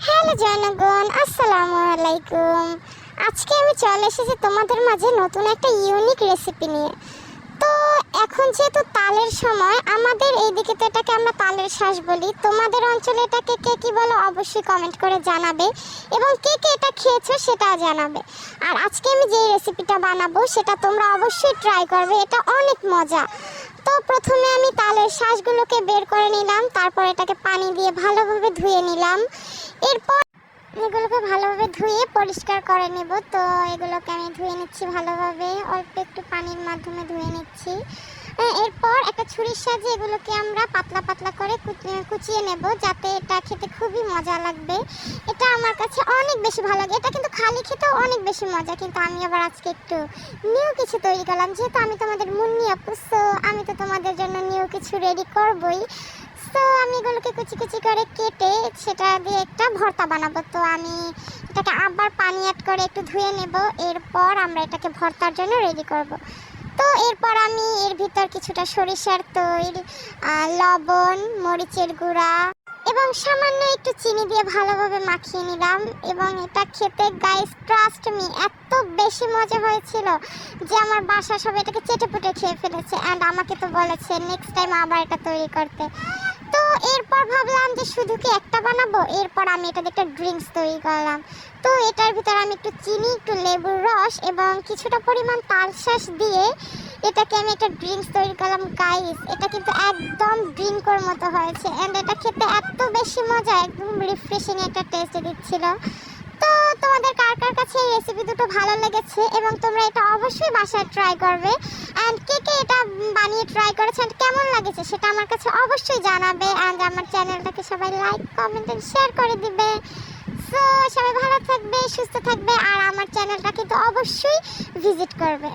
Hello জনগণ, আসসালামু আলাইকুম। আজকে আমি চলে এসেছি তোমাদের মাঝে নতুন একটা ইউনিক রেসিপি নিয়ে। তো এখন যেহেতু তালের সময়, আমাদের এইদিকে তো এটাকে আমরা তালের শ্বাস বলি। তোমাদের অঞ্চলে এটাকে কে কী বলো অবশ্যই কমেন্ট করে জানাবে, এবং কে কে এটা খেয়েছো সেটাও জানাবে। আর আজকে আমি যে রেসিপিটা বানাবো সেটা তোমরা অবশ্যই ট্রাই করবে, এটা অনেক মজা। তো প্রথমে আমি তালের শ্বাসগুলোকে বের করে নিলাম, তারপর এটাকে পানি দিয়ে ভালোভাবে ধুয়ে নিলাম। এরপর এগুলোকে ভালোভাবে ধুয়ে পরিষ্কার করে নেব। তো এগুলোকে আমি ধুয়ে নিচ্ছি ভালোভাবে, অল্প একটু পানির মাধ্যমে ধুয়ে নিচ্ছি। এরপর একটা ছুরির সাহায্যে এগুলোকে আমরা পাতলা পাতলা করে কুচিয়ে নেব, যাতে এটা খেতে খুবই মজা লাগবে। এটা আমার কাছে অনেক বেশি ভালো লাগে। এটা কিন্তু খালি খেতেও অনেক বেশি মজা, কিন্তু আমি আবার আজকে একটু নিউ কিছু তৈরি করলাম। যেহেতু আমি তোমাদের মুন্নি আপু, সো আমি তো তোমাদের জন্য নিউ কিছু রেডি করবই। তো আমি এগুলোকে কুচি কুচি করে কেটে সেটা দিয়ে একটা ভর্তা বানাবো। তো আমি এটাকে আবার পানি অ্যাড করে একটু ধুয়ে নেব। এরপর আমরা এটাকে ভর্তার জন্য রেডি করব। তো এরপর আমি এর ভিতর কিছুটা সরিষার তেল, লবণ, মরিচের গুঁড়া এবং সামান্য একটু চিনি দিয়ে ভালোভাবে মাখিয়ে নিলাম। এবং এটা খেতে গাইস, ট্রাস্ট মি, এত বেশি মজা হয়েছিল যে আমার বাসার সবাই এটাকে চেটেপুটে খেয়ে ফেলেছে। অ্যান্ড আমাকে তো বলেছে নেক্সট টাইম আবার এটা তৈরি করতে। তো এরপর ভাবলাম যে শুধু কি একটা বানাবো, এরপর আমি এটা দিয়ে একটা ড্রিঙ্কস তৈরি করলাম। তো এটার ভিতরে আমি একটু চিনি, একটু লেবুর রস এবং কিছুটা পরিমাণ তালশাঁস দিয়ে এটাকে আমি একটা ড্রিঙ্কস তৈরি করলাম। গাইস, এটা কিন্তু একদম ড্রিঙ্কের মতো হয়েছে, অ্যান্ড এটা খেতে এত বেশি মজা, একদম রিফ্রেশিং একটা টেস্ট দিচ্ছিল। তো তোমাদের কার কার কাছে এই রেসিপি দুটো ভালো লেগেছে এবং তোমরা এটা অবশ্যই বাসায় ট্রাই করবে, অ্যান্ড কে কে এটা বানিয়ে ট্রাই করেছেন, কেমন লাগেছে সেটা আমার কাছে অবশ্যই জানাবে। অ্যান্ড আমার চ্যানেলটাকে সবাই লাইক, কমেন্ট এন্ড শেয়ার করে দিবে। সো সবাই ভালো থাকবে, সুস্থ থাকবে, আর আমার চ্যানেলটা কিন্তু অবশ্যই ভিজিট করবে।